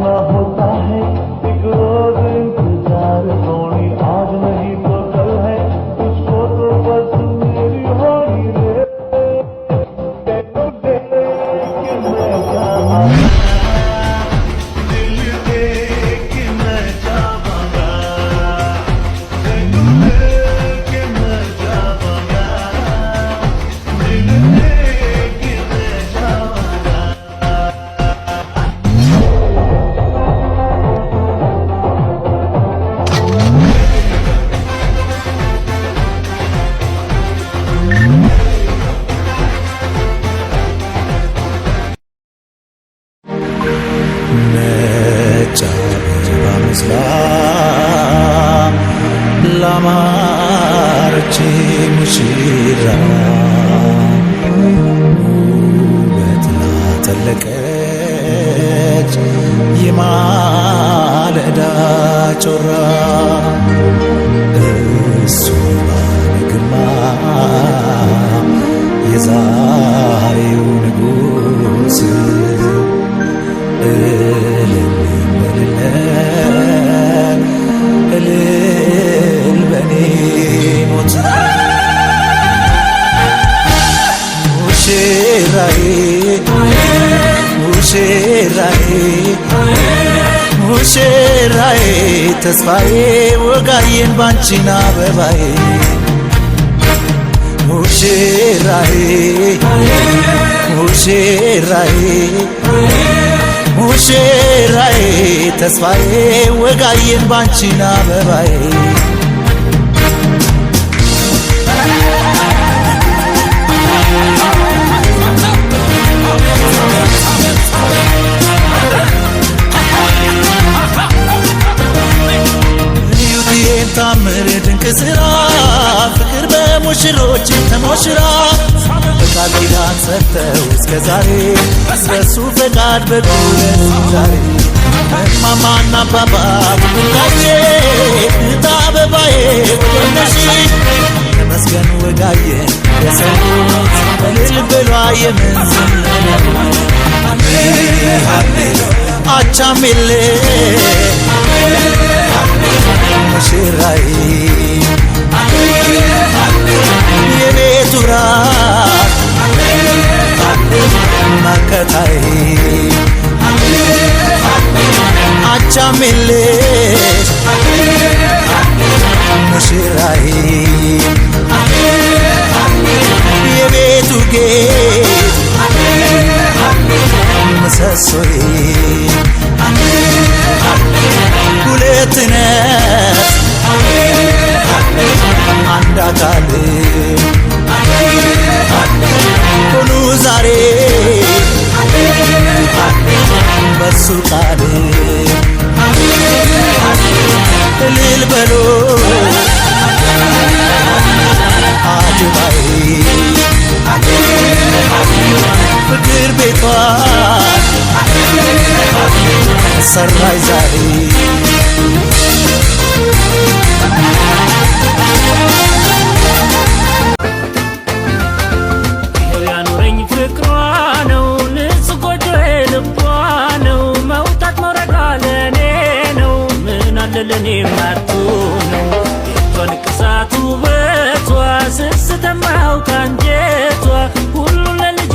होना होता है एक रोज इंतजार सोनी आज नहीं तो कल है तुझको तो बस मेरी होनी रे ላማረች ሙሽራ ውበት ላጠለቀች የማለዳ ጮራ እሱ ባለግርማ የዛሬው ንጉሥ እልል በልለት እልል በኔ ሞት ሙሽራዬ ሙሽራዬ ሙሽራዬ ተስፋዬ ወጋዬን ባንቺና አበባዬ ሙሽራዬ ሙሽራዬ ሙሽራዬ ተስፋዬ ወጋዬን ባንቺና አበባዬ እዩቴን ታምር ድንቅ ስራ ፍቅር በሙሽሮች ተሞሽራ በቃል ኪዳን ጸንተው እስከ ዛሬ በሱ ፈቃድ በጉለት ዛሬ እማማና አባባ ጉዳዬ እህት አበባዬ ነሽ ተመስገን ወጋዬ የሰሙት እልል በሏ የምንዝነው አቻሜሌ ሙሽራዬ የቤቱ ራት መከታዬ አቻሜሌ ሙሽራዬ የቤቱ ጌጥ ምሰሶዬ ሁለት ነፍስ አንድ አካል ሆኑ ዛሬ በሱ ቃል እልል በሎ አጀባዬ ፍቅር ቤቷን ሰራይ ዛሬ ያኖረኝ ፍቅሯ ነው ንጹህ ጎጆዬ ልቧ ነው መውጣት መውረዷ ለእኔ ነው ምን አለ ለእኔ ማርቱ ነው የቷን ቅሳት ውበቷ ስትሰማው ካንጀቷ ሁሉ ለልጅ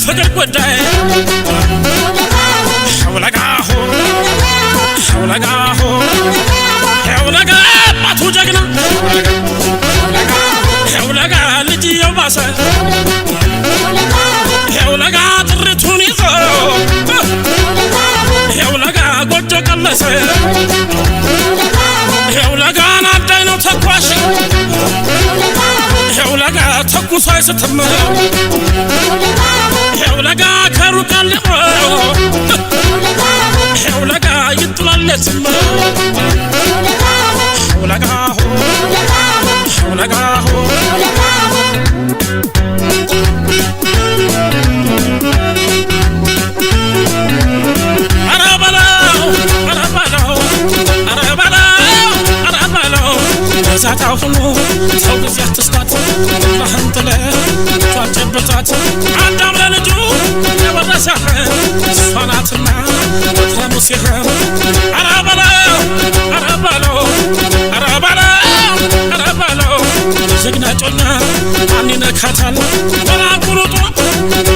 ፍቅር ጉዳይ ሸውለጋሁ ሸውለጋሁ ሸውለጋ አባቱ ጀግና ሸውለጋ ልጅየው ባሰ ሸውለጋ ጥሪቱን ይዞ ሸውለጋ ጎጆ ቀለሰ ሸውለጋን አዳይ ነው ተኳሽ ተኩሶ አይስትም ሄውለጋ ከሩቃል ሄውለጋ ይጥላለትም ሄውለጋ ሄውለጋ ዛታው ሁሉ ሰው ጊዜ አትስታት ለህንጥለ ቷጨበታት አዳም ለልጁ የወረሰህ ሷናትና ተሙሲህ አራበለው አራበለው አራበለው አራበለው ጀግና ጮኛ ማን ይነካታል ወራቁሩጡ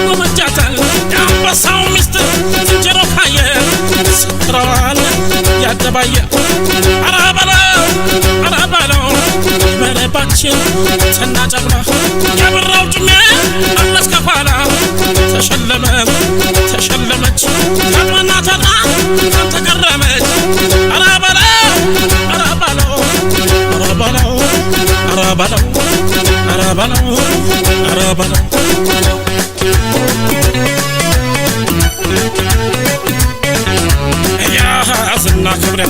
ወመጃታል የአንበሳው ሚስት ዝንጀሮ ካየ ስጥረዋል ያደባየ አራበለው አራበለው መለባችን ተናጨብራ ያበራው ጭሜ አለስ ከኋላ ተሸለመ ተሸለመች ታጥማና ታጥማ ተገረመች አራበለው አራበለው አራበለው አራበለው አራበለው አራበለው ያዝና ክብሪያ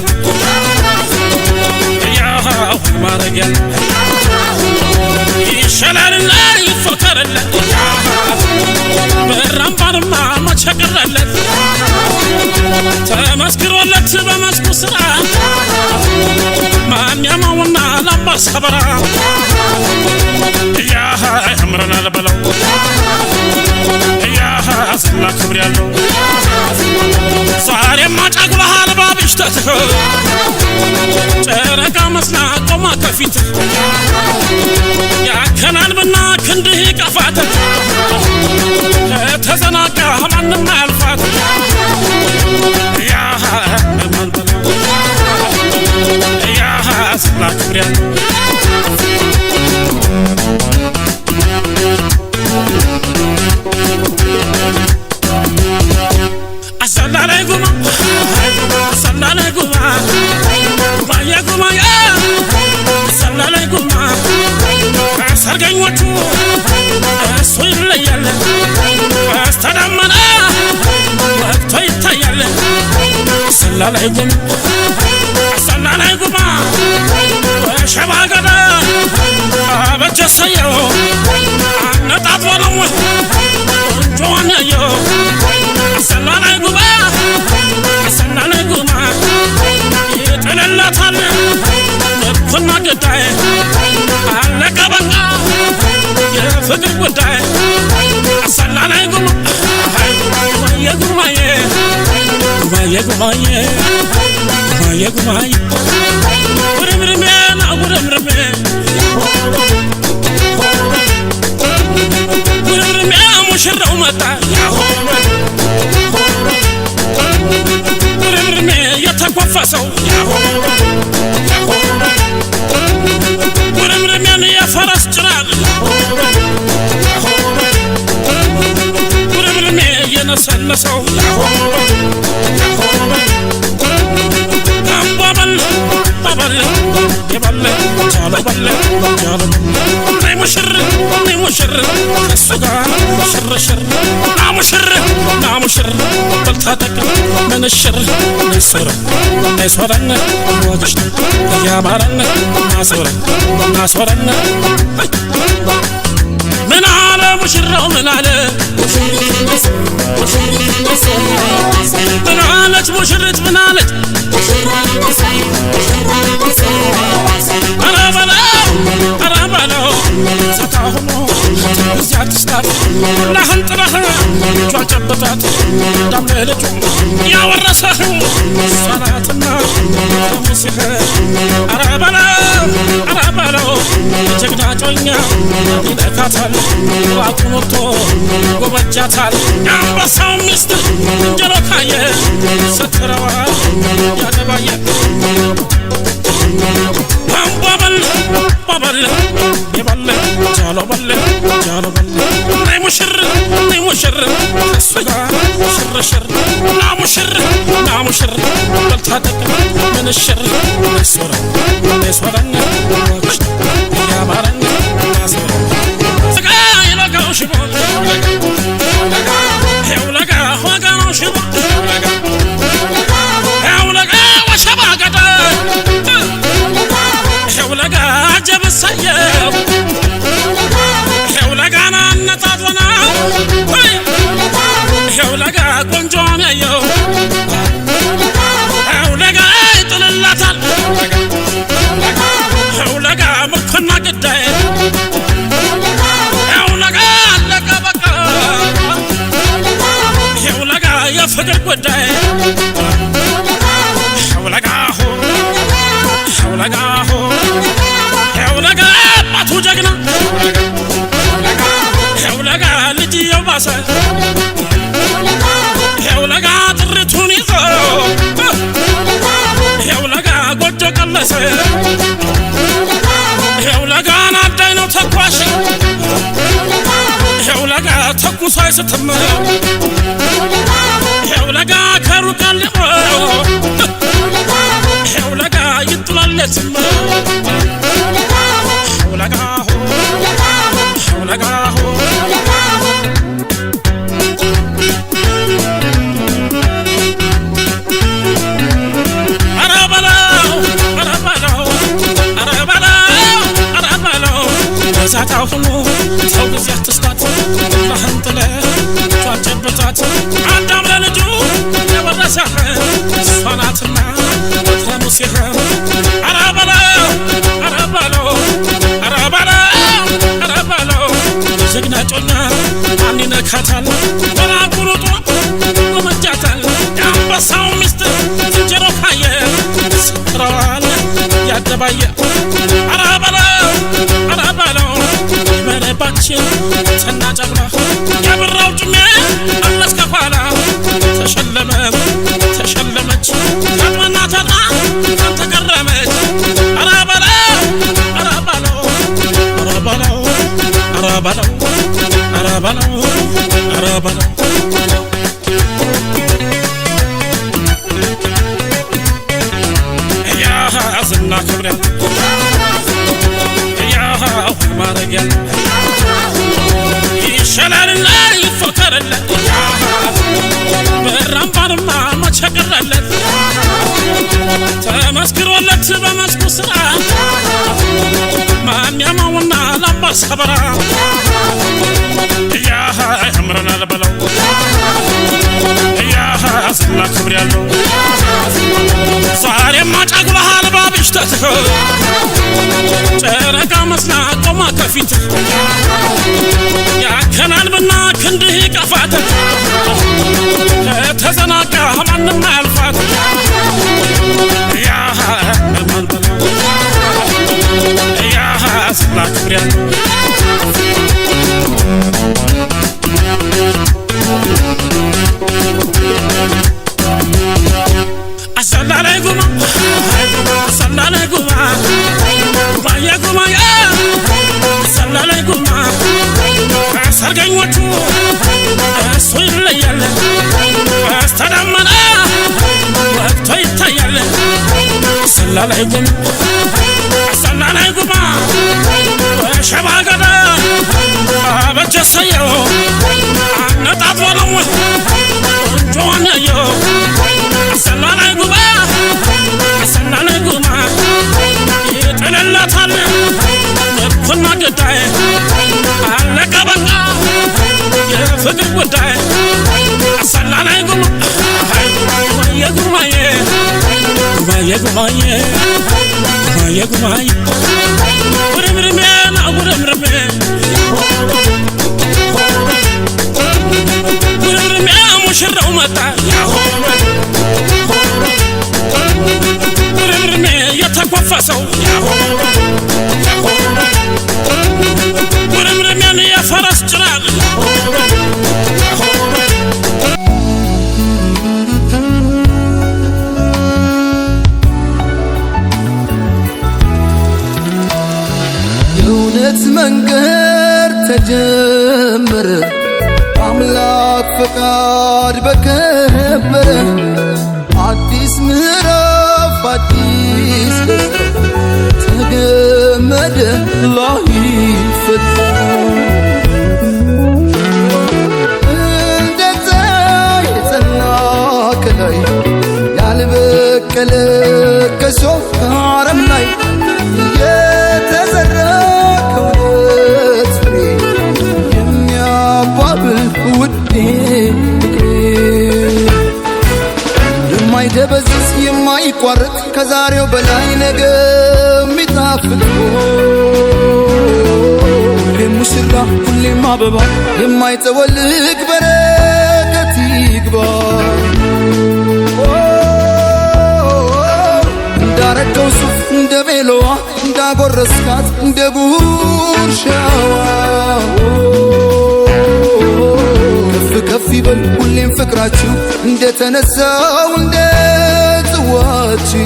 ማረጊያ ይሻላልና ይፈከረለት በራምባርማ መቸገረለት ተመስክሮለት በመስኩ ስራ ማንያማውና ላምባስ ከበራ ያህ ያምረናል በለው ያህ ዝና ክብር ያለው ዛሬማ ጫጉላሃል ባብሽተትህ ጨረቃ መስላ ቆማ ከፊት ያከናንብና ክንድህ ቀፋት ከተዘናጋ ማንም አያልፋት ያህ ማልበላ ያህ ዝና ክብር ያለው አሰላላይ ጉማ አሰላላይ ጉማ ጉማያ ጉማያ አሰላላይ ጉማ ሰርገኞቹ እሱ ይለያል አስተዳመና ወቅቶ ይታያል አሰላላይ ጉማ አሰላላይ ጉማ ሸባገዳ አበጀሰየው አነጣጥሮ ነው ጆን ያየው አሰላላይ ጉማ አሰላላይ ጉማ ይጥልላታል ልብና ገዳይ አለቀ በቃ የፍቅር ጉዳይ አሰላላይ ጉማ ጉማዬ ጉማዬ ጉማዬ ጉማዬ ጉማዬ ጉርምርሜ ና ጉርምርሜ ጉርምርሜ ሙሽራው መጣ ጉርምርሜ የተኮፈሰው ጉርምርሜን የፈረስ ጭራቅ ጉርምርሜ የነሰነሰው አባበል ባበል የበለ ቻለ በለ ቻለ ናይ ሙሽር እሱ ጋር ሽርሽር ናሙሽር በልታጠቅ ምንሽር ናይሶረን ወጅሽት ያባረን ናሶረን ምን አለ ሙሽራው ምን አለ ምን አለች ሙሽሪት ምን አለች አራበለው ዘታሁኑ እዚያ ትስታት ሁላህን ጥረህ ቿጨበታት ዳምለልጩ ያወረሰህ ሰላትና ሙሲህ አራበለው ጀግና ጮኛ ይነካታል ዋቁን ወጥቶ ጎበጃታል የአንበሳው ሚስት እንጀሮ ካየ ስትረዋል ያደባየ ባበል የበለ ጃሎ በለ ናይ ሙሽር እሱ ጋር ሽርሽር ናሙሽር በልታጠቅ ምንሽር ናይሶረን ወጅሽት ያባረን ናሶረን ያሳየው ሄውለጋና ነጣጥና ሄውለጋ ቆንጆን ያየው ሄውለጋ ይጥልላታል ሄውለጋ ምርኮና ግዳይ ሄውለጋ አለቀ በቃ ሄውለጋ የፍቅር ጉዳይ ሄውለጋ ሄውለጋ አባቱ ጀግና ሄውለጋ ልጅ የባሰ ሄውለጋ ጥሪቱን ይዞ ሄውለጋ ጎጆ ቀለሰ ሄውለጋ ናዳይ ነው ተኳሽ ሄውለጋ ተኩሶ አይስትም ሄውለጋ ከሩቅ አልሞ ሄውለጋ ይጥላለትም ሄውለጋ ዛታው ሁሉ ሰው ጊዜ አትስጣት ለህንጥለ ቷጨበታት አዳም ለልጁ የወረሰህ ሷናትና ተሙሲህ አራባለው ጀግና ጮኛ ማን ይነካታል በላጉሩጦ ለመጃታል የአንበሳው ሚስት ዝንጀሮ ካየ ስጥረዋል ያደባየ አራባለው መረባችን ተናጨብራ ያብራው ጭሜ አለስ ከኋላ ተሸለመች ታጥመና ታጣ ተገረመች አራባለው ያህ ዝና ክብረ ማረጊያ ይሻላልና ይፈከረለት በራምባንማ መቸገረለት ተመስክሮለት በመስኩ ስራ ማሚያማውና ላምባር ሰበራ ያህ ያምረናል በለው ያህ ዝና ክብር ያለው ዛሬማ ጫግባሃል ባብሽተትህ ጨረቃ መስላ ቆማ ከፊት ያከናል ብና ክንድህ ቀፋት ከተዘናጋ ማንም አያልፋት ያህ ማን በለው ያህ ዝና ክብር ያለው አሰላላይ ጉማ ሰላላይ ጉማ ሰርገኞቹ እሱ ይለያል አስተዳመና ወቅቶ ይታያል ሰላላይ ጉማ ሸባገዳ አበጀሰየው አነጣጥሮ ነው ቆንጆን ያየው ሰላላይ ጉማ ይጥልላታል ምርኮና ግዳይ አለቀ በቃ የፍቅር ጉዳይ ሰላላይ ጉማዬ ውርምርሜ ሙሽራው መጣ ውርምርሜ የተኮፈሰው ውርምርሜን የፈረስ ጭራቅ የእውነት መንገድ ተጀመረ አምላክ ፈቃድ በከበረ አዲስ ምዕራፍ አዲስ ተገመደ ላይፈታ እንደዛ የጸና ከላይ ያልበቀለ ከሶፍ አረም ላይ የተዘራ ከዛሬው በላይ ነገ የሚጣፍጥ ሁሌም ሙሽራ ሁሌም አበባ የማይጠወልግ በረከት ይግባ እንዳረገው ሱፍ እንደ ቤሎዋ እንዳጎረስካት እንደ ጉርሻዋ ከፍ ከፍ ይበል ሁሌም ፍቅራችሁ እንደተነሳው እንደ ጽዋችሁ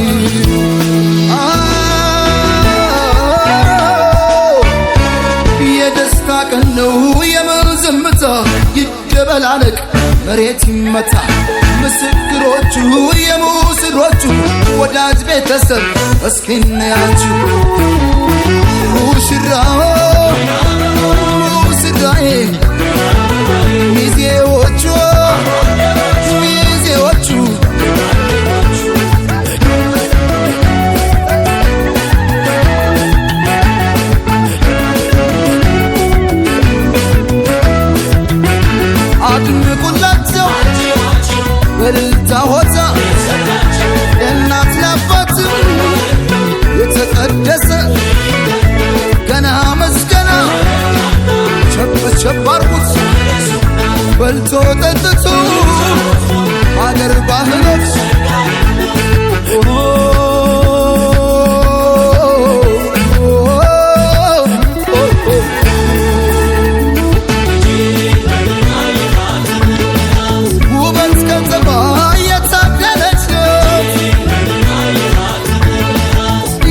የደስታ ቀን ነው የምን ዝምታ ይደበላለቅ መሬት ይመታ ምስክሮቹ የሙስሮቹ ወዳጅ ቤተሰብ እስኪ እናያችሁ ሙሽራው ሙሽራዬ ሚዜዎቹ አድምቁላቸው በልልታ ሆታ የእናት ለአባት የተቀደሰ ገና መስገና ቸብ አርጉት በልቶ ጠጥቶ አገር ባህሎች ውበት ከተማ የታደለች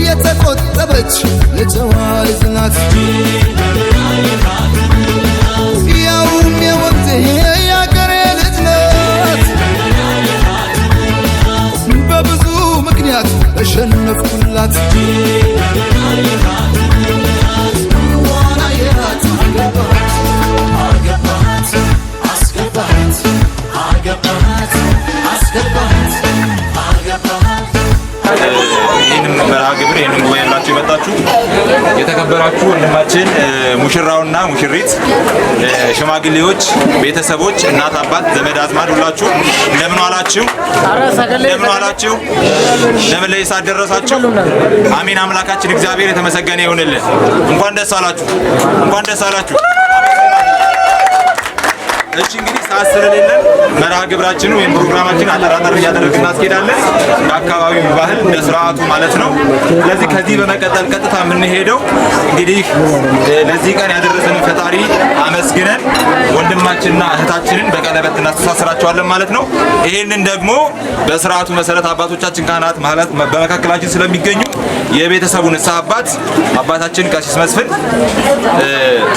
የተቆጠበች የጨዋ ልጅ ናት ያውም የወቅት የአገሬ ልጅ ናት በብዙ ምክንያት ተሸነፍኩላት ይህንን መርሃ ግብር ይህንን ጉባኤ ብላችሁ የመጣችሁ የተከበራችሁ ወንድማችን ሙሽራውና ሙሽሪት፣ ሽማግሌዎች፣ ቤተሰቦች፣ እናት አባት፣ ዘመድ አዝማድ ሁላችሁ እንደምን ዋላችሁ? እንደምን ዋላችሁ? ለምን ለይሳ ደረሳችሁ? አሜን። አምላካችን እግዚአብሔር የተመሰገነ ይሁንልን። እንኳን ደስ አላችሁ፣ እንኳን ደስ አላችሁ። እሺ እንግዲህ ሰዓት ስለሌለን መርሃ ግብራችን ወይም ፕሮግራማችን አጠራጠር እያደረግን እናስኬዳለን በአካባቢው ባህል እንደ ስርዓቱ ማለት ነው። ስለዚህ ከዚህ በመቀጠል ቀጥታ የምንሄደው እንግዲህ ለዚህ ቀን ያደረሰንን ፈጣሪ አመስግነን ወንድማችንና እህታችንን በቀለበት እናስተሳስራቸዋለን ማለት ነው። ይሄንን ደግሞ በስርዓቱ መሰረት አባቶቻችን ካህናት ማለት በመካከላችን ስለሚገኙ የቤተሰቡ ንስሐ አባታችን ቀሲስ መስፍን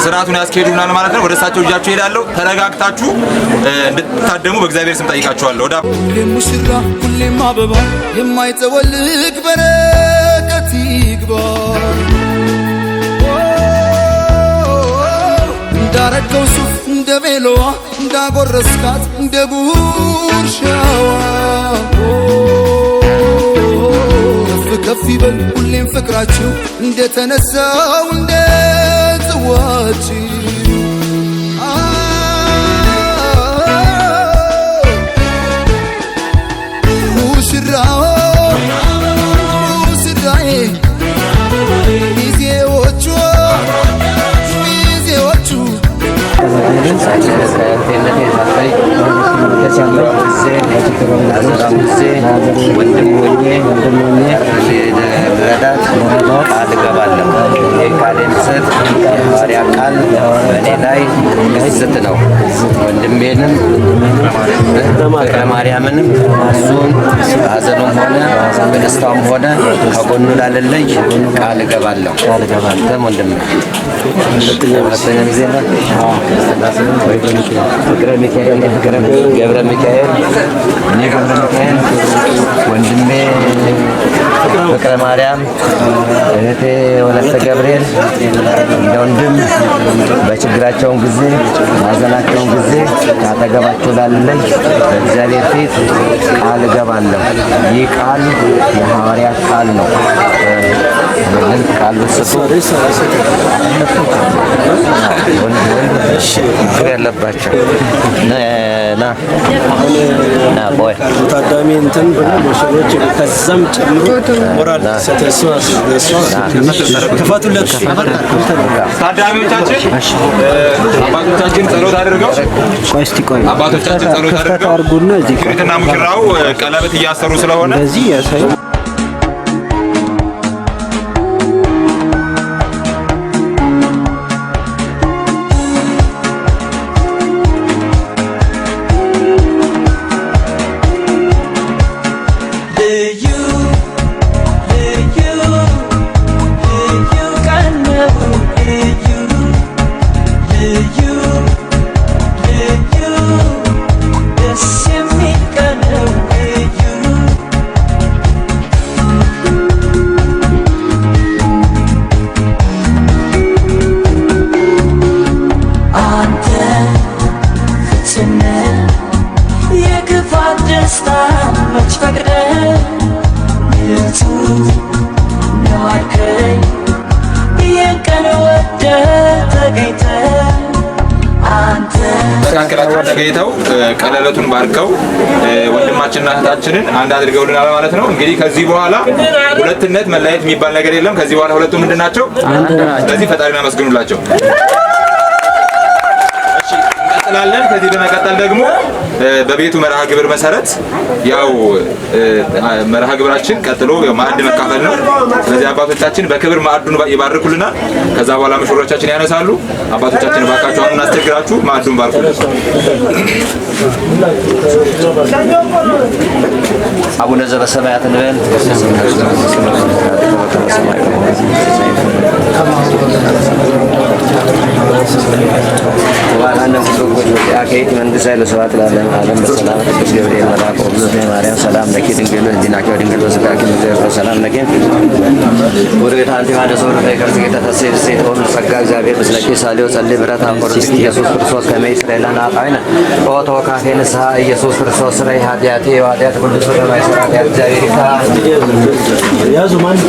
ስርዓቱን ያስኬዱናል ማለት ነው። ወደ እሳቸው እጃችሁ ሄዳለሁ። ተረጋግታችሁ እንድትታደሙ በእግዚአብሔር ስም ጠይቃችኋለሁ። ሁሌም ሙሽራ ሁሌም አበባ የማይጠወልግ በረከት ይግባ እንዳረገው ሱፍ እንደ ቤሎዋ እንዳጎረስካት እንደ ጉርሻዋ ከፍ ከፍ ይበል ሁሌም ፍቅራችሁ እንደተነሳው እንደ ጽዋችሁ ሙሽራው ሙሽራዬ ሚዜዎቹ ቃል እገባለሁ። የቃሌ ምስት የሐዋርያ ቃል በእኔ ላይ ግዝት ነው። ወንድሜንም ፍቅረ ማርያምንም እሱን በሐዘኑም ሆነ በደስታውም ሆነ ከጎኑ ላለለይ ቃል እገባለሁ። አንተም ወንድሜ ሁለተኛ ጊዜ ነው። ገብረ ሚካኤል እኔ ገብረ ሚካኤል ወንድሜ ፍቅረ ማርያም እህቴ ወለተ ገብርኤል እንደ ወንድም ሁሌም በችግራቸውን ጊዜ ማዘናቸውን ጊዜ ካጠገባቸው ላለኝ በእግዚአብሔር ፊት ቃል እገባለሁ። ይህ ቃል የሐዋርያት ቃል ነው። ይህንን ቃል ስጡ ችግር ያለባቸው ና ቦይ ታዳሚ እንትን ብሎ ሙሽሮች ከዛም ጨምሮ ሞራል ሰተስዋስ ከፋቱለት ታዳሚዎቻችን አባቶቻችን ጸሎት አድርገው አባቶቻችን ጸሎት አድርገው ሙሽሪትና ሙሽራው ቀለበት እያሰሩ ስለሆነ በዚህ ያሳይ መካከላችን ተገኝተው ቀለበቱን ባርከው ወንድማችንና እህታችንን አንድ አድርገውልናል ማለት ነው። እንግዲህ ከዚህ በኋላ ሁለትነት መለያየት የሚባል ነገር የለም። ከዚህ በኋላ ሁለቱ ምንድናቸው? ስለዚህ ፈጣሪን አመስግኑላቸው። እሺ እንቀጥላለን። ከዚህ በመቀጠል ደግሞ በቤቱ መርሃ ግብር መሰረት ያው መርሃ ግብራችን ቀጥሎ ማዕድ መካፈል ነው። ስለዚህ አባቶቻችን በክብር ማዕዱን ይባርኩልናል። ከዛ በኋላ ሙሽሮቻችን ያነሳሉ። አባቶቻችን ባካችሁ አሁን እናስቸግራችሁ ማዕዱን ባርኩልን። አቡነ ዘበሰማያት እንበል። ዋላነ ፍጹም ያከይት መንግስት ኃይለ ሰዋት ለዓለም ዓለም በሰላም ቅዱስ ገብርኤል መልአክ ወግዞት ማርያም ሰላም ለኪ ድንግል ህሊናኪ ወድንግል ወስጋኪ እግዚአብሔር ሰላም ለኪ ወርቤት አንቲ ማደ ሶር ለከርስ ጌታ ተሰይፍ ሰይት ሆኖ ጸጋ እግዚአብሔር ምስለኪ ሳሊዮ ጸልይ ብረት አንቆርጥ ኢየሱስ ክርስቶስ ከመይ እስራኤላና አጣይና ኦቶ ካፌን ሰሃ ኢየሱስ ክርስቶስ ስራይ ኃጢአቴ ኃጢአት ሁሉ ስለማይ ሰራ እግዚአብሔር ይታ ያዙ ማን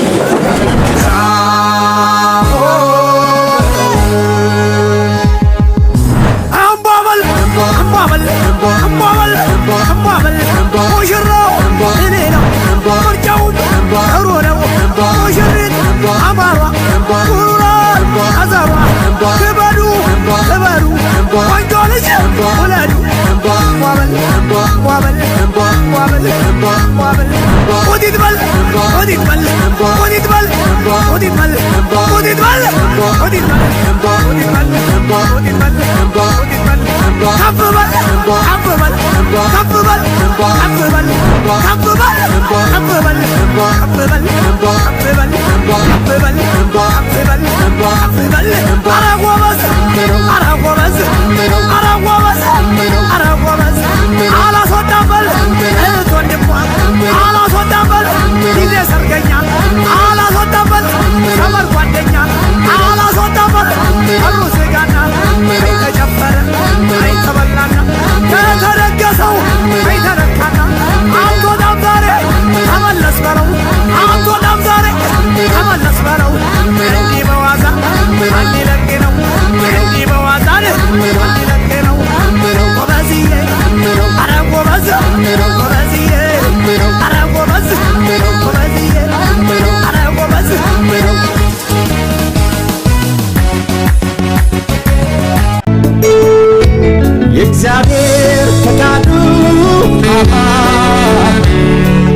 እግዚአብሔር ፈቃዱ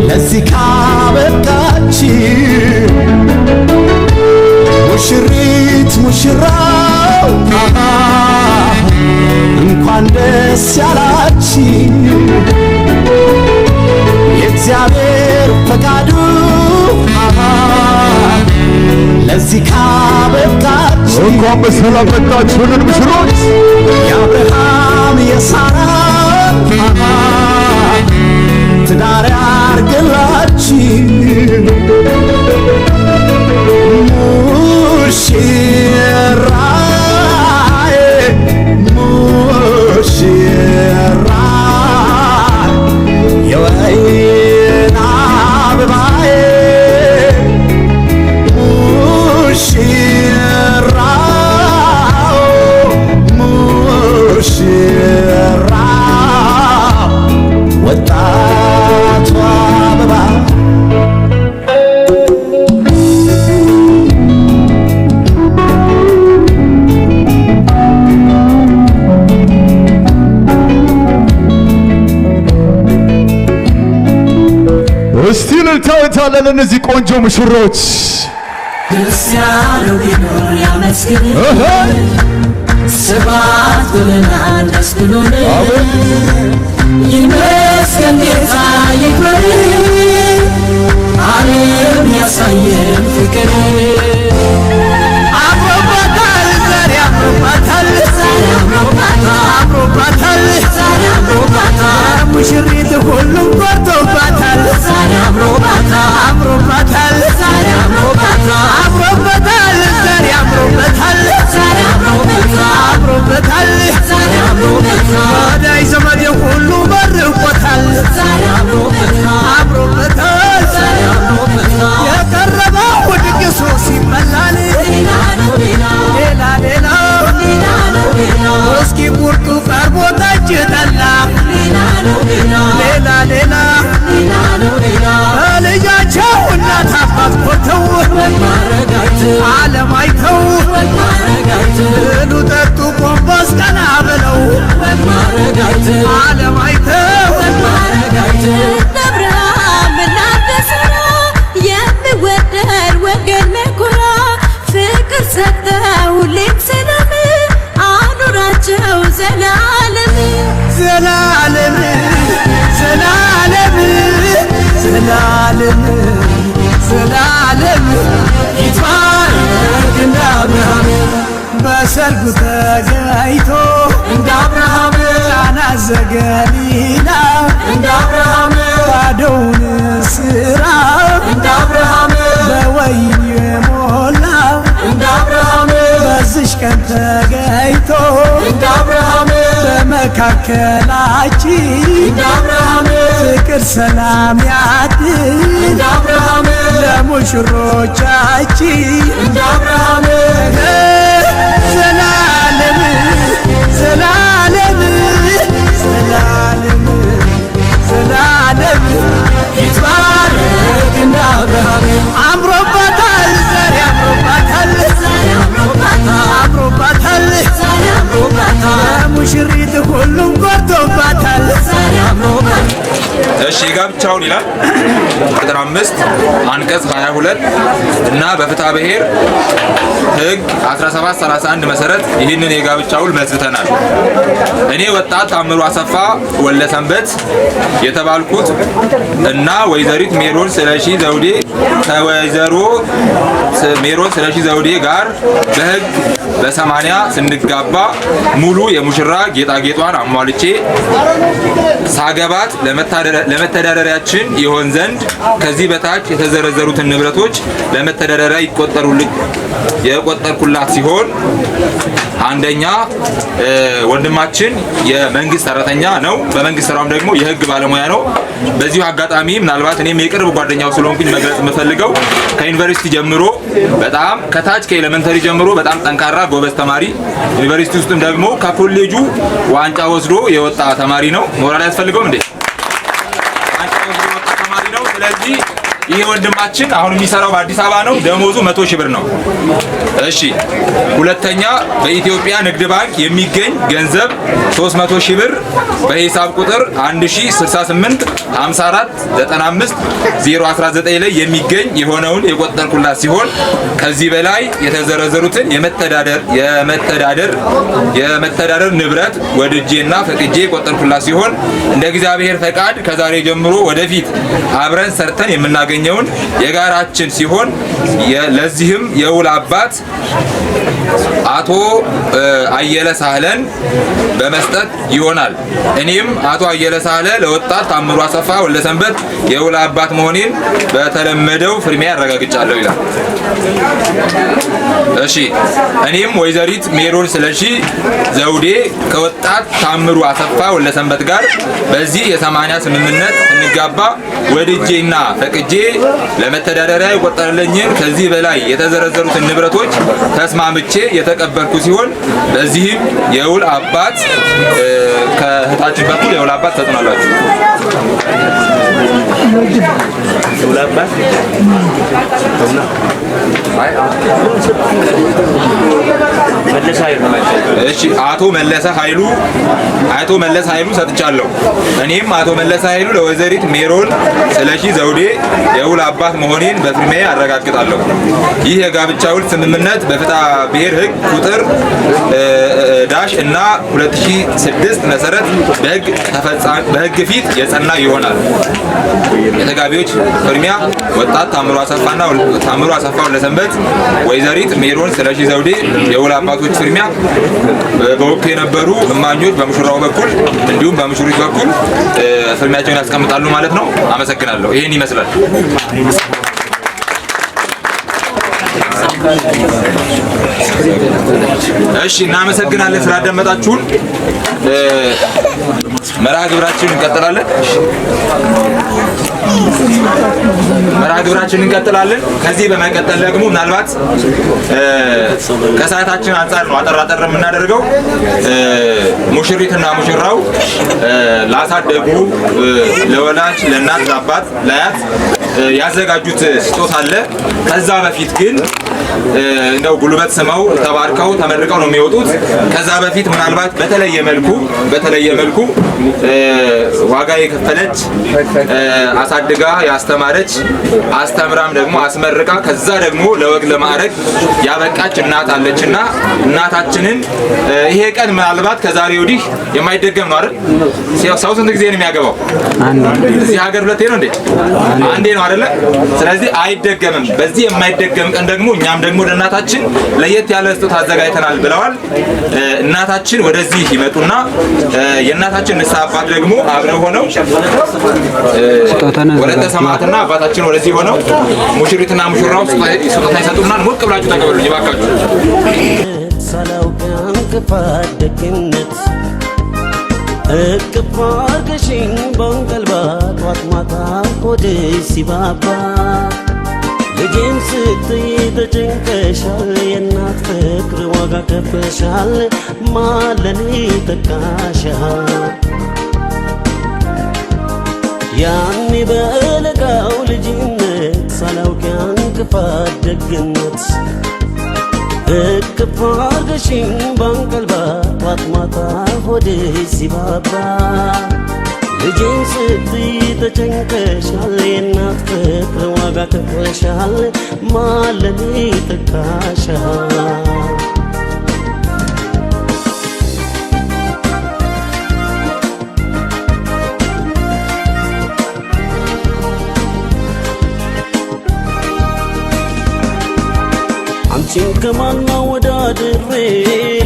ለዚህ ካበቃች ሙሽሪት ሙሽራው እንኳን ደስ ያላች የእግዚአብሔር ፈቃዱ ለዚህ ካበቃች እንኳን በሰላም መጣችሁልን ሙሽሮች የአብርሃም የሳራ ትዳር ያርግላችሁ ሙሽራ እንላለን እነዚህ ቆንጆ ሙሽሮች ክርስቲያኑ ቢኖር ያመስግን ስብሐት ብለናል ደስ ብሎን ይመስገን ጌታ ይክበር ዓለም ያሳየን ፍቅር አምሮባታል ዛሬ አምሮባታል አምሮባታል ሙሽሪት ሁሉም ቆርጦባታል አምሮባታል አምሮባታል አምሮበታል ዛሬ አምሮበታል አምሮበታል ወዳጅ ዘመድ ሁሉ መርቆታል አምሮበታል የቀረበው ድግሱ ሲበላል ሌላ ሌላ እስኪ ቁርጡ ቀርቦ ጠጅ ጠላ ሌላ ሌላ ልጃቸው እናት አባት ኮተው ዓለም አይተው ብሉ ጠጡ ቆንበስ ቀና ብለው ዓለም አይተው አብርሃም እናንተ ሥራ የሚወደድ ወገን መኩራ ፍቅር ሰጠ ሁሌም ሰላም አኑራቸው ዘላለም ዘላለም ዘላለም ዘላለም ዘላለም ይትባረክ እንደ አብርሃም በሰርጉ ተገኝቶ እንደ አብርሃም ቃና ዘገሊላ እንደ አብርሃም ባዶውን ስራ እንደ አብርሃም በወይን የሞላ እንደ አብርሃም በዚሽ ቀን ተገኝቶ እንደ አብርሃም በመካከላችን እንደ አብርሃም ፍቅር ሰላም ያድል እንደ አብርሃም ለሙሽሮቻችን እንደ አብርሃም ዘላለም ዘላለም ዘላለም ዘላለም ይትባረክ እንደ አብርሃም አምሮባታል ዛሬ አምሮባታል አምሮባታል ሙሽሪት ሁሉም ቆርጦባታል እሺ ጋብቻውን ይላል ቁጥር 5 አንቀጽ 22 እና በፍትሐ ብሔር ሕግ 1731 መሰረት ይህንን የጋብቻ ውል መስርተናል። እኔ ወጣት ታምሩ አሰፋ ወለሰንበት የተባልኩት እና ወይዘሪት ሜሮን ስለሺ ዘውዴ ከወይዘሮ ሜሮን ስለሺ ዘውዴ ጋር በሕግ በ80 ስንጋባ ሙሉ የሙሽራ ጌጣጌጧን አሟልቼ ሳገባት ለመተዳደሪያችን ይሆን ዘንድ ከዚህ በታች የተዘረዘሩትን ንብረቶች ለመተዳደሪያ የቆጠርኩላት ሲሆን አንደኛ ወንድማችን የመንግስት ሰራተኛ ነው። በመንግስት ስራውም ደግሞ የህግ ባለሙያ ነው። በዚሁ አጋጣሚ ምናልባት እኔም የቅርብ ጓደኛው ስለሆንኩኝ መግለጽ የምፈልገው ከዩኒቨርሲቲ ጀምሮ በጣም ከታች ከኤሌመንተሪ ጀምሮ በጣም ጠንካራ ጎበዝ ተማሪ፣ ዩኒቨርሲቲ ውስጥም ደግሞ ከኮሌጁ ዋንጫ ወስዶ የወጣ ተማሪ ነው። ሞራል ያስፈልገውም እንዴ? ዋንጫ ወስዶ የወጣ ተማሪ ነው። ስለዚህ ይሄ ወንድማችን አሁን የሚሰራው በአዲስ አበባ ነው። ደሞዙ 100 ሺህ ብር ነው። እሺ ሁለተኛ በኢትዮጵያ ንግድ ባንክ የሚገኝ ገንዘብ 300 ሺህ ብር በሂሳብ ቁጥር 1068 54 95 019 ላይ የሚገኝ የሆነውን የቆጠርኩላት ሲሆን ከዚህ በላይ የተዘረዘሩትን የመተዳደር ንብረት ወድጄና ፈቅጄ የቆጠርኩላት ሲሆን እንደ እግዚአብሔር ፈቃድ ከዛሬ ጀምሮ ወደፊት አብረን ሰርተን የምናገኘውን የጋራችን ሲሆን ለዚህም የውል አባት አቶ አየለ ሳህለን በመስጠት ይሆናል። እኔም አቶ አየለ ሳህለ ለወጣት ታምሩ አሰፋ ወለሰንበት የውል አባት መሆኔን በተለመደው ፍርሚያ ያረጋግጫለሁ ይላል። እሺ እኔም ወይዘሪት ሜሮን ስለሺ ዘውዴ ከወጣት ታምሩ አሰፋ ወለሰንበት ጋር በዚህ የ80 ስምምነት ስንጋባ ወድጄና ፈቅጄ ለመተዳደሪያ የቆጠረልኝን ከዚህ በላይ የተዘረዘሩትን ንብረቶች ተስማምቼ የተቀበልኩ ሲሆን በዚህም የውል አባት ከእህታችን በኩል የውል አባት ተጽናላችሁ። ለውላባት እሺ አቶ መለሰ ኃይሉ ሰጥቻለሁ። እኔም አቶ መለሰ ኃይሉ ለወይዘሪት ሜሮን ስለሺ ዘውዴ የውል አባት መሆኔን በፊርማዬ አረጋግጣለሁ። ይህ የጋብቻ ውል ስምምነት በፍትሐ ብሔር ሕግ ቁጥር ዳሽ እና 2006 መሰረት በሕግ ፊት የጸና ይሆናል። የተጋቢዎች ፍርሚያ ወጣት ታምሩ አሰፋ ወልደሰንበት፣ ወይዘሪት ሜሮን ስለሺ ዘውዴ የውል አባቶች ፍርሚያ በወቅቱ የነበሩ እማኞች በሙሽራው በኩል እንዲሁም በሙሽሪት በኩል ፍርሚያቸውን ያስቀምጣሉ ማለት ነው። አመሰግናለሁ። ይሄን ይመስላል። እሺ እናመሰግናለን ስላዳመጣችሁን። መርሃ ግብራችንን እንቀጥላለን። ከዚህ በመቀጠል ደግሞ ምናልባት ከሰዓታችን አንጻር ነው አጠር የምናደርገው። ሙሽሪትና ሙሽራው ላሳደጉ ለወላጅ ለእናት ለአባት ለአያት ያዘጋጁት ስጦታ አለ። ከዛ በፊት ግን እንደው ጉልበት ስመው ተባርከው ተመርቀው ነው የሚወጡት። ከዛ በፊት ምናልባት በተለየ መልኩ ዋጋ የከፈለች አሳድጋ ያስተማረች አስተምራም ደግሞ አስመርቃ ከዛ ደግሞ ለወግ ለማዕረግ ያበቃች እናት አለችና እናታችንን ይሄ ቀን ምናልባት ከዛሬ ወዲህ የማይደገም ነው አይደል? ሰው ስንት ጊዜ ነው የሚያገባው? እዚህ ሀገር ሁለቴ ነው እንዴ? አንዴ ነው አይደለ? ስለዚህ አይደገምም። በዚህ የማይደገም ቀን ደግሞ እኛም ደግሞ ለእናታችን ለየት ያለ ስጦታ አዘጋጅተናል ብለዋል። እናታችን ወደዚህ ይመጡና የእናታችን ንስሐ አባት ደግሞ አብረው ሆነው ወለተ ሰማዕትና አባታችን ወደዚህ ሆነው ሙሽሪትና ሙሽራው ስጦታ ይሰጡናል። ሞቅ ብላችሁ ተቀበሉ ይባካችሁ። ሳላውቅም ክፋት ደግነት እቅፍ አድርገሽኝ በእንቅልባ ጧት ማታ ሆዴ ሲባባ ልጄን ስትይ ተጨንቀሻል፣ የእናት ፍቅር ዋጋ ከፍለሻል፣ ማለኔ ተካሻል። ያኔ በለጋው ልጅነት ሳላውቅ ያን ክፋት ደግነት እቅፍ አድርገሽኝ በእንቅልባ ጧት ማታ ሆዴ ሲባባ ልጄን ስትይ ተጨንቀሻል፣ የእናት ፍቅር ዋጋ ከፍለሻል፣ ማለኔ ተካሻል። አንቺን ከማና ወዳድሬ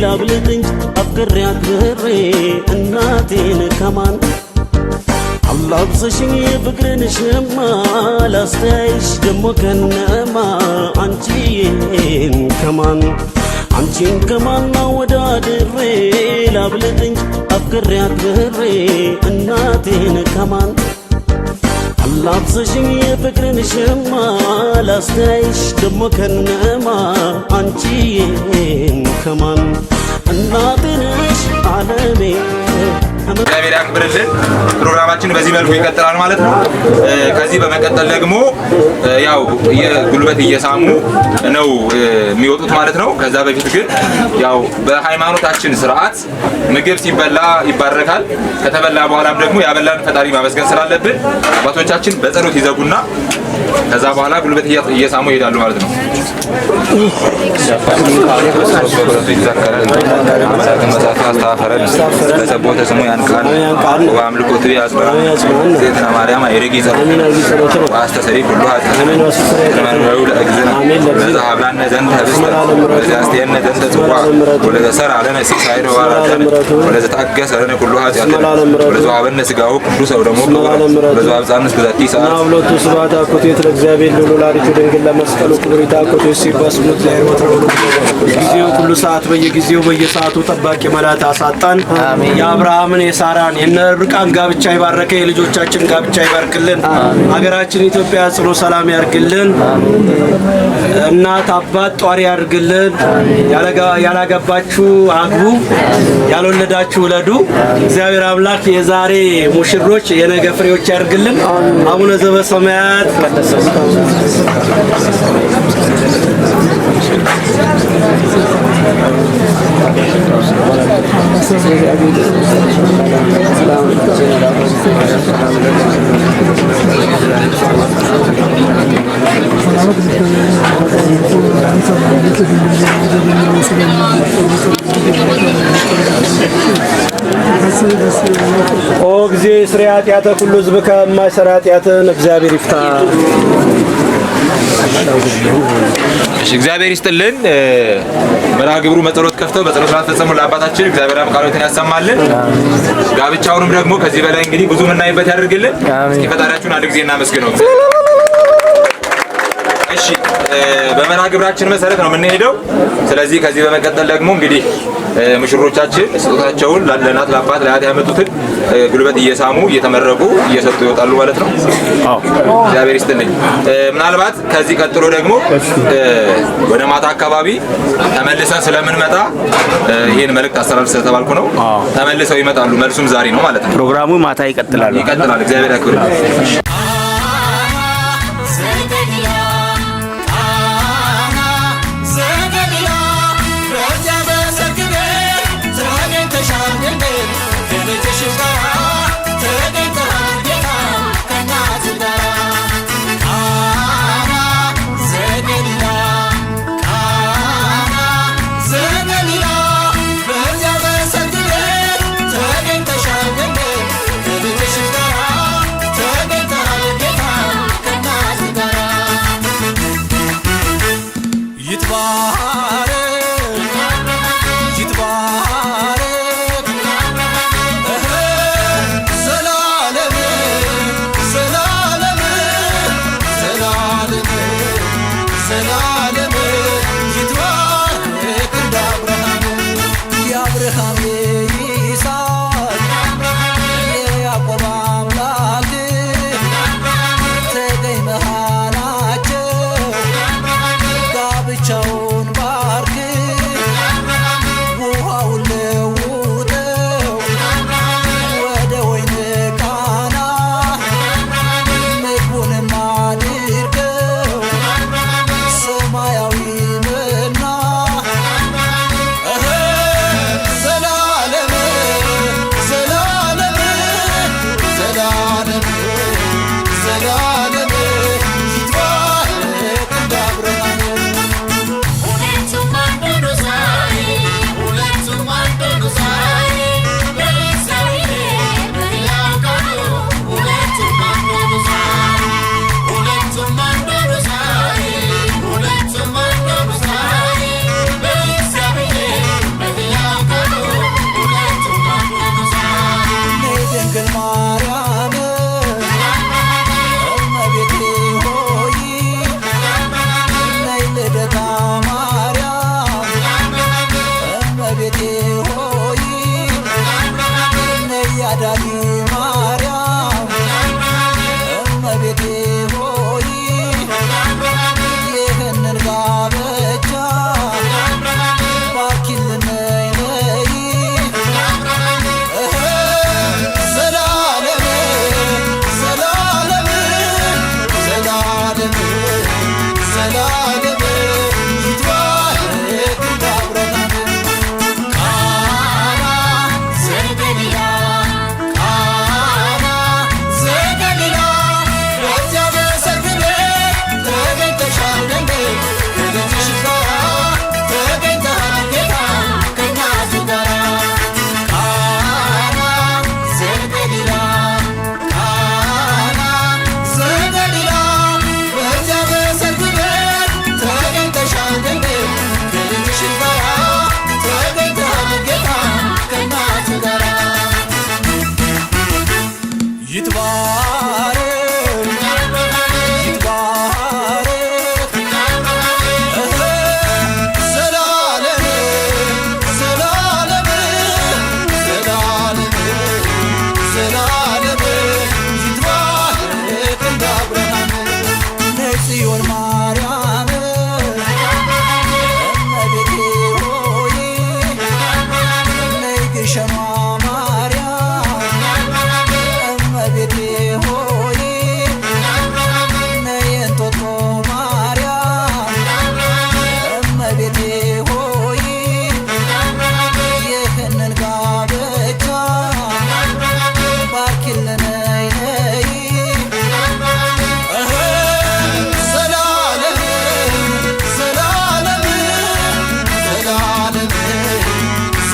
ላብልጥ እንጂ አፍቅሬ አክብሬ እናቴን ከማን አላብሰሽኝ የፍቅርን ሸማ ላስተያይሽ ደሞ ከነማ አንቺን ከማን ወዳድሬ ላብልጥ እንጂ አፍቅሬ አክብሬ እናቴን ከማን አላብሰሽኝ የፍቅርን ሸማ ላስተያይሽ ደሞ ከነማ አንቺን ከማን እናቴ ነሽ ዓለሜ። እግዚአብሔር ያክብርልን። ፕሮግራማችን በዚህ መልኩ ይቀጥላል ማለት ነው። ከዚህ በመቀጠል ደግሞ ያው የጉልበት እየሳሙ ነው የሚወጡት ማለት ነው። ከዛ በፊት ግን ያው በሃይማኖታችን ስርዓት ምግብ ሲበላ ይባረካል። ከተበላ በኋላም ደግሞ ያበላን ፈጣሪ ማመስገን ስላለብን አባቶቻችን በጸሎት ይዘጉና ከዛ በኋላ ጉልበት እየሳሙ ይሄዳሉ ማለት ነው። ወአምልኮቱ ያጽናን ሴትና ማርያም አይረጊ ጸሎት ወአስተሰሪ ሁሉ ኃጢአት ለመንበሩ ለእግዚእነ ለዘሀብላነ ዘንተ ህብስተ ወለዘአስተየነ ዘንተ ጽዋ ወለዘሰርዐ ለነ ሲሳይነ ወአራዳነ ወለዘተአገሰ ለነ ሁሉ ኃጢአት ወለዘወሀበነ ሥጋሁ ቅዱሰ ወደሙ ወለዘወአብጽሐነ እስከ ዛቲ ሰዓት አብሎቱ ስብሐት አኮቴት ለእግዚአብሔር ለወላዲቱ ድንግል ለመስቀሉ ክብር ይታኮቴት ሲባስሙት ለሕይወት ጊዜው ሁሉ ሰዓት በየጊዜው በየሰዓቱ ጠባቂ መላእክት አሳጣን። የአብርሃምን የሳራን የነርቃን ጋብቻ ይባረከ፣ የልጆቻችን ጋብቻ ይባርክልን። ሀገራችን ኢትዮጵያ ጽኑ ሰላም ያርግልን። እናት አባት ጧሪ ያርግልን። ያላገባችሁ አግቡ፣ ያልወለዳችሁ ውለዱ። እግዚአብሔር አምላክ የዛሬ ሙሽሮች የነገ ፍሬዎች ያርግልን። አቡነ ዘበሰማያት ኦ ጊዜ ስሪ ኃጢአተ ኩሉ ሕዝብ ከማይሰራ ኃጢአትን እግዚአብሔር ይፍታ። እሺ እግዚአብሔር ይስጥልን። መርሃ ግብሩ መጸሎት ከፍተው በጸሎት ስላፈጸሙ ለአባታችን እግዚአብሔር ቃሎትን ያሰማልን። ጋብቻውንም ደግሞ ከዚህ በላይ እንግዲህ ብዙ ምናይበት ያደርግልን። እስኪ ፈጣሪያችሁን አንድ ጊዜ እናመስግነው። እሺ በመርሃ ግብራችን መሰረት ነው የምንሄደው። ስለዚህ ከዚህ በመቀጠል ደግሞ እንግዲህ ሙሽሮቻችን ስጦታቸውን ለእናት ለአባት ለአያት ያመጡትን ጉልበት እየሳሙ እየተመረቁ እየሰጡ ይወጣሉ ማለት ነው። እግዚአብሔር ይስጥልኝ። ምናልባት ከዚህ ቀጥሎ ደግሞ ወደ ማታ አካባቢ ተመልሰን ስለምንመጣ ይሄን መልእክት አስተላልፍ ስለተባልኩ ነው። ተመልሰው ይመጣሉ። መልሱም ዛሬ ነው ማለት ነው። ፕሮግራሙ ማታ ይቀጥላል። እግዚአብሔር ያክብርልን።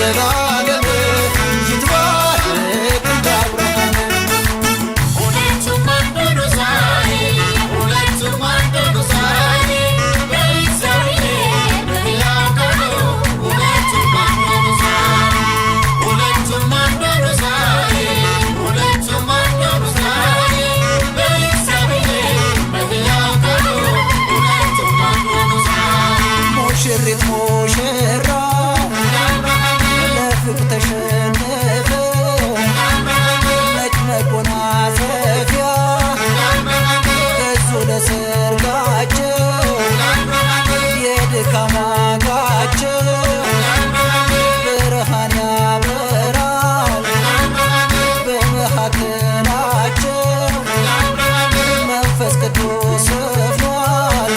ለዘላለም ይትባረክ እንደ አብርሃም ሁለቱም አንድ ሆኖ ዛሬ ሁለቱም አንድ ሆኖ ዛሬ በእግዚአብሔር በሕያው ቃሉ ሁለቱም አንድ ሆኖ ዛሬ ሁለቱም አንድ ሆኖ ዛሬ ሁለቱም አንድ ሆኖ ዛሬ በእግዚአብሔር በሕያው ቃሉ ሁለቱም አንድ ሆኖ ዛሬ ሙሽሪት ሙሽራ ለፍቅር ተሸነፈ ነጭ መጎናጸፊያ ገዙ ለሰርጋቸው የድካም ዋጋቸው ብርሃን ያበራል በመካከላቸው መንፈስ ቅዱስ ሰፍኗል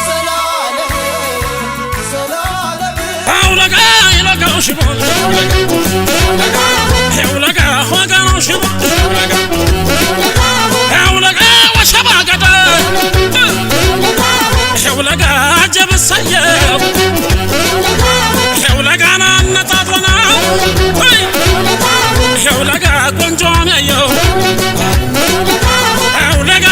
ዘላለም ዘላለም አውለጋ ይለጋው ሽቦ አውለጋ ሆጋው ሽቦ አውለጋ ወሸባ ገዳ አውለጋ ጀብሰየው አውለጋ ናነጣጥና አውለጋ ቆንጆን ያየው አውለጋ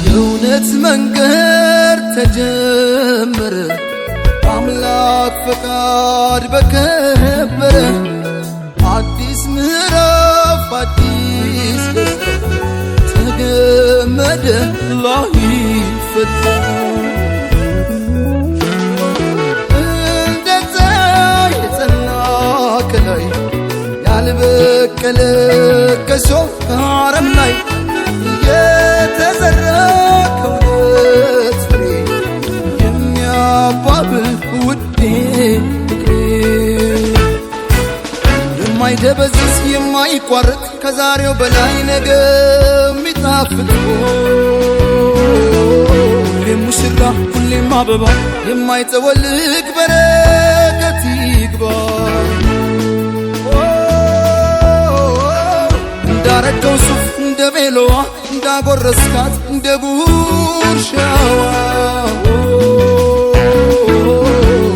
የእውነት መንገድ ተጀመረ አምላክ ፈቃድ በከበረ አዲስ ምዕራፍ አዲስ ደስታ ተገመደ ላይፈታ እንደ ፀሐይ የጸና ከላይ ያልበቀለ ከሾህ ከአረም ላይ የተዘራ ከእውነት ፍሬ የሚያባብል ውዴ ፍቅሬ የማይደበዝዝ የማይቋረጥ ከዛሬው በላይ ነገ የሚጣፍጥ ሁሌም ሙሽራ ሁሌም አበባ የማይጠወልግ በረከት ይግባ እንዳረገው ሱፍ እንደ ቤሎዋ እንዳጎረስካት እንደ ጉርሻዋ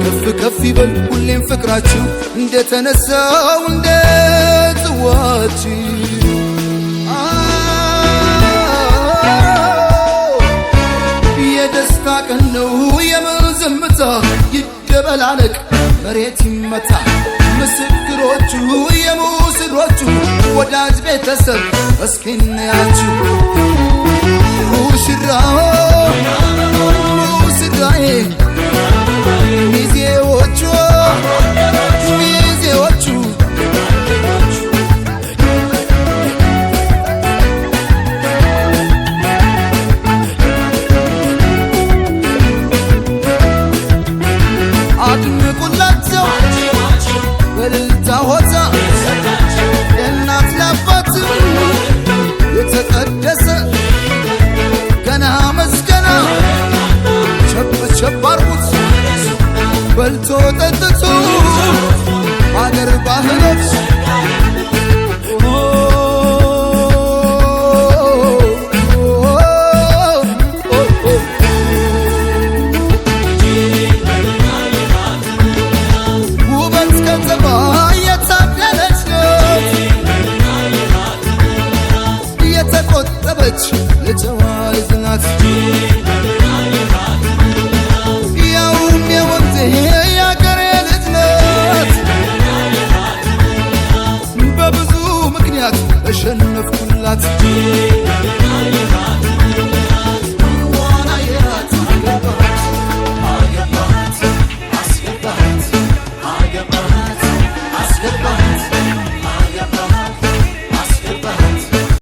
ከፍ ከፍ ይበል ሁሌም ፍቅራችሁ እንደተነሳው እንደ ጽዋችሁ የደስታ ቀን ነው የምን ዝምታ ይደበላለቅ መሬት ይመታ ምስክሮቹ የሙስሮቹ ወዳጅ ቤተሰብ እስኪ እንያችሁ ሙሽራው ሙሽራዬ ሚዜዎቹ ሚዜዎቹ አድንቁላቸው በልልታ ሆታ የእናት ለአባት የተቀደሰ ገና መስገና ቸብ ቸብ አርጉት በልቶ ጠጥቶ አገር ባህሎች ውበት ከተማ የታደለች ናት የተቆጠበች ለጨዋ